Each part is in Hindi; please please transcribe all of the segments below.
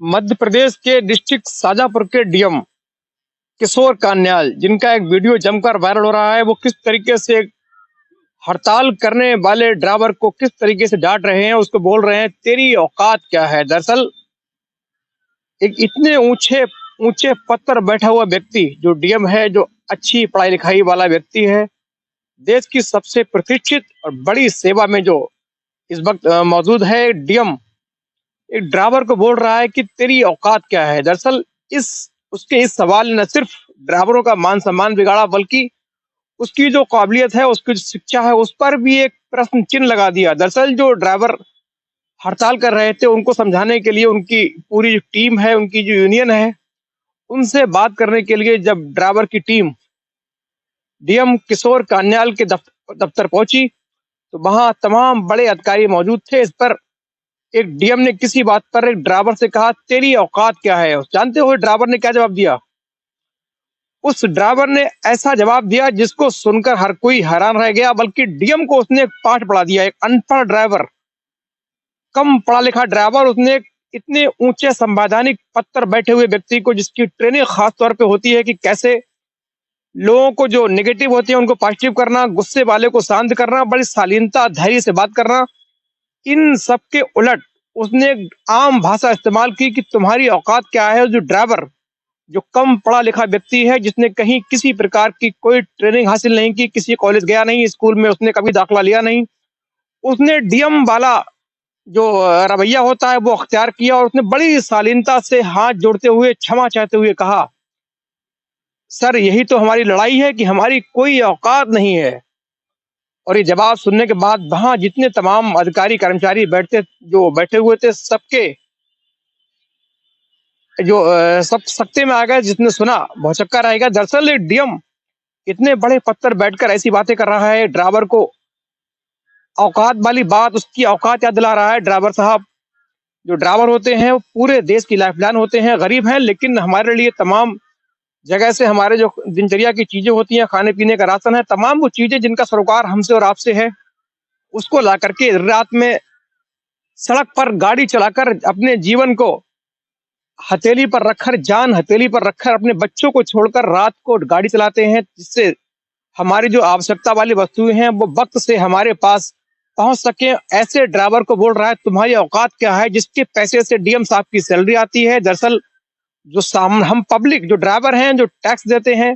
मध्य प्रदेश के डिस्ट्रिक्ट शाजापुर के डीएम किशोर कान्याल, जिनका एक वीडियो जमकर वायरल हो रहा है, वो किस तरीके से हड़ताल करने वाले ड्राइवर को किस तरीके से डांट रहे हैं, उसको बोल रहे हैं तेरी औकात क्या है। दरअसल एक इतने ऊंचे ऊंचे पद पर बैठा हुआ व्यक्ति जो डीएम है, जो अच्छी पढ़ाई लिखाई वाला व्यक्ति है, देश की सबसे प्रतिष्ठित और बड़ी सेवा में जो इस वक्त मौजूद है, डीएम एक ड्राइवर को बोल रहा है कि तेरी औकात क्या है। दरअसल इस उसके इस सवाल ने न सिर्फ ड्राइवरों का मान सम्मान बिगाड़ा, बल्कि उसकी जो काबिलियत है, उसकी जो शिक्षा है, उस पर भी एक प्रश्न चिन्ह लगा दिया। दरअसल जो ड्राइवर हड़ताल कर रहे थे, उनको समझाने के लिए उनकी पूरी जो टीम है, उनकी जो यूनियन है, उनसे बात करने के लिए जब ड्राइवर की टीम डीएम किशोर कान्याल के दफ्तर पहुंची, तो वहां तमाम बड़े अधिकारी मौजूद थे। इस पर एक डीएम ने किसी बात पर एक ड्राइवर से कहा तेरी औकात क्या है। जानते हो ड्राइवर ने क्या जवाब दिया? उस ड्राइवर ने ऐसा जवाब दिया जिसको सुनकर हर कोई हैरान रह गया, बल्कि डीएम को उसने एक पाठ पढ़ा दिया। एक अनपढ़ ड्राइवर, कम पढ़ा लिखा ड्राइवर, उसने इतने ऊंचे संवैधानिक पद पर बैठे हुए व्यक्ति को, जिसकी ट्रेनिंग खास तौर पे होती है कि कैसे लोगों को जो नेगेटिव होते हैं उनको पॉजिटिव करना, गुस्से वाले को शांत करना, बड़ी शालीनता धैर्य से बात करना, इन सब के उलट उसने एक आम भाषा इस्तेमाल की कि तुम्हारी औकात क्या है। जो ड्राइवर, जो कम पढ़ा लिखा व्यक्ति है, जिसने कहीं किसी प्रकार की कोई ट्रेनिंग हासिल नहीं की, किसी कॉलेज गया नहीं, स्कूल में उसने कभी दाखिला लिया नहीं, उसने डीएम वाला जो रवैया होता है वो अख्तियार किया और उसने बड़ी शालीनता से हाथ जोड़ते हुए क्षमा चाहते हुए कहा, सर यही तो हमारी लड़ाई है कि हमारी कोई औकात नहीं है। और ये जवाब सुनने के बाद वहां जितने तमाम अधिकारी कर्मचारी बैठे हुए थे, सबके जो सब सख्ते में आ गए। जिसने सुना भौचक्का रहेगा। दरअसल डीएम इतने बड़े पद पर बैठकर ऐसी बातें कर रहा है, ड्राइवर को औकात वाली बात, उसकी औकात याद दिला रहा है। ड्राइवर साहब, जो ड्राइवर होते हैं वो पूरे देश की लाइफलाइन होते हैं। गरीब हैं, लेकिन हमारे लिए तमाम जगह से हमारे जो दिनचर्या की चीजें होती हैं, खाने पीने का राशन है, तमाम वो चीजें जिनका सरोकार हमसे और आपसे है, उसको ला करके रात में सड़क पर गाड़ी चलाकर अपने जीवन को हथेली पर रखकर, जान हथेली पर रखकर अपने बच्चों को छोड़कर रात को गाड़ी चलाते हैं, जिससे हमारी जो आवश्यकता वाली वस्तुएं हैं वो वक्त से हमारे पास पहुंच सके। ऐसे ड्राइवर को बोल रहा है तुम्हारी औकात क्या है, जिसके पैसे से डीएम साहब की सैलरी आती है। दरअसल जो हम पब्लिक जो ड्राइवर हैं, जो टैक्स देते हैं,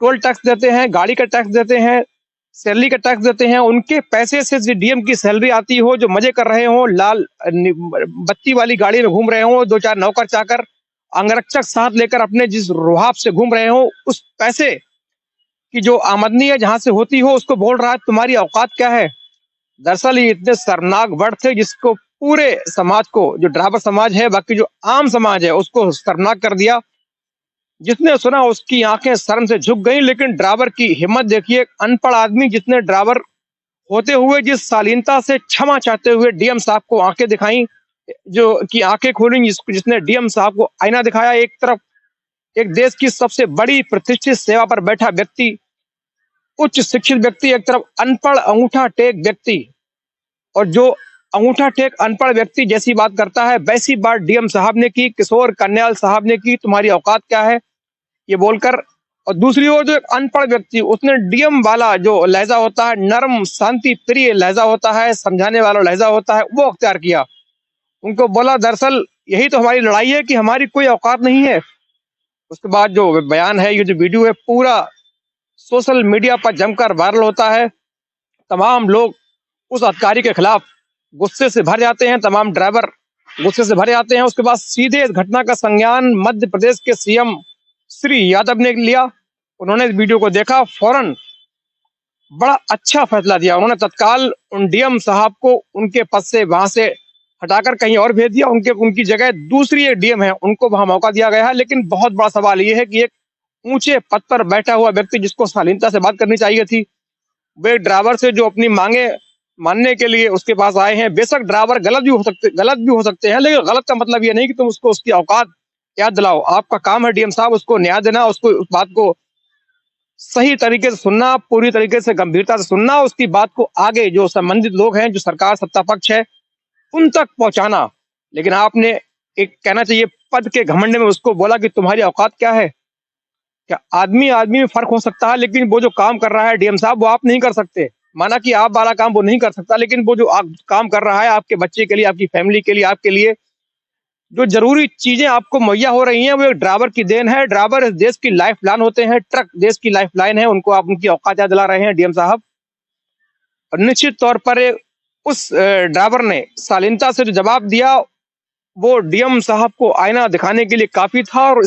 टोल टैक्स देते हैं, गाड़ी का टैक्स देते हैं, सैलरी का टैक्स देते हैं, उनके पैसे से डीएम की सैलरी आती हो, जो मजे कर रहे हो, लाल बत्ती वाली गाड़ी में घूम रहे हो, दो चार नौकर चाकर अंगरक्षक साथ लेकर अपने जिस रुहाब से घूम रहे हो, उस पैसे की जो आमदनी है जहां से होती हो, उसको बोल रहा है तुम्हारी औकात क्या है। दरअसल ये इतने शर्मनाक वर्ड थे जिसको पूरे समाज को, जो ड्राइवर समाज है, बाकी जो आम समाज है, उसको शर्मनाक कर दिया। जिसने सुना उसकी आंखें शर्म से झुक गईं। लेकिन ड्राइवर की हिम्मत देखिए, अनपढ़ आदमी जिसने ड्राइवर होते हुए जिस शालीनता से क्षमा चाहते हुए डीएम साहब को आंखें दिखाई, जो की आंखें खोली, जिसने डीएम साहब को आईना दिखाया। एक तरफ एक देश की सबसे बड़ी प्रतिष्ठित सेवा पर बैठा व्यक्ति, उच्च शिक्षित व्यक्ति, एक तरफ अनपढ़ अंगूठा टेक व्यक्ति, और जो अंगूठा टेक अनपढ़ व्यक्ति जैसी बात करता है, वैसी बात डीएम साहब ने की, किशोर कान्याल साहब ने की, तुम्हारी औकात क्या है ये बोलकर। और दूसरी ओर जो एक अनपढ़ व्यक्ति, उसने डीएम वाला जो लहजा होता है, नरम शांति प्रिय लहजा होता है, समझाने वाला लहजा होता है, वो अख्तियार किया। उनको बोला दरअसल यही तो हमारी लड़ाई है कि हमारी कोई औकात नहीं है। उसके बाद जो बयान है, ये जो वीडियो है, पूरा सोशल मीडिया पर जमकर वायरल होता है। तमाम लोग उस अधिकारी के खिलाफ गुस्से से भर जाते हैं, तमाम ड्राइवर गुस्से से भर जाते हैं। उसके बाद सीधे इस घटना का संज्ञान मध्य प्रदेश के सीएम श्री यादव ने लिया। उन्होंने इस वीडियो को देखा, फौरन बड़ा अच्छा फैसला दिया। उन्होंने तत्काल उन डीएम साहब को उनके पद से वहां से हटाकर कहीं और भेज दिया। उनकी जगह दूसरी एक डीएम है, उनको वहां मौका दिया गया है। लेकिन बहुत बड़ा सवाल ये है कि एक ऊंचे पद पर बैठा हुआ व्यक्ति, जिसको शालीनता से बात करनी चाहिए थी, वे ड्राइवर से जो अपनी मांगे मानने के लिए उसके पास आए हैं। बेशक ड्राइवर गलत भी हो सकते हैं, लेकिन गलत का मतलब ये नहीं कि तुम उसको उसकी औकात याद दिलाओ। आपका काम है डीएम साहब उसको न्याय देना, उसको उस बात को सही तरीके से सुनना, पूरी तरीके से गंभीरता से सुनना, उसकी बात को आगे जो संबंधित लोग हैं, जो सरकार सत्ता पक्ष है, उन तक पहुंचाना। लेकिन आपने एक कहना चाहिए पद के घमंड में उसको बोला कि तुम्हारी औकात क्या है? क्या आदमी आदमी में फर्क हो सकता है, लेकिन वो जो काम कर रहा है डीएम साहब, वो आप नहीं कर सकते। माना कि आप वाला काम वो नहीं कर सकता, लेकिन वो जो आप काम कर रहा है आपके बच्चे के लिए, आपकी फैमिली के लिए, आपके लिए जो जरूरी चीजें आपको मुहैया हो रही हैं, वो एक ड्राइवर की देन है। ड्राइवर इस देश की लाइफ लाइन होते हैं, ट्रक देश की लाइफ लाइन है, उनको आप उनकी औकात याद दिला रहे हैं डीएम साहब। और निश्चित तौर पर उस ड्राइवर ने शालीनता से जो जवाब दिया, वो डीएम साहब को आईना दिखाने के लिए काफी था। और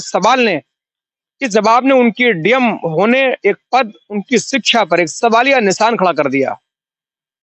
इस जवाब ने उनकी डीएम होने, एक पद, उनकी शिक्षा पर एक सवालिया निशान खड़ा कर दिया।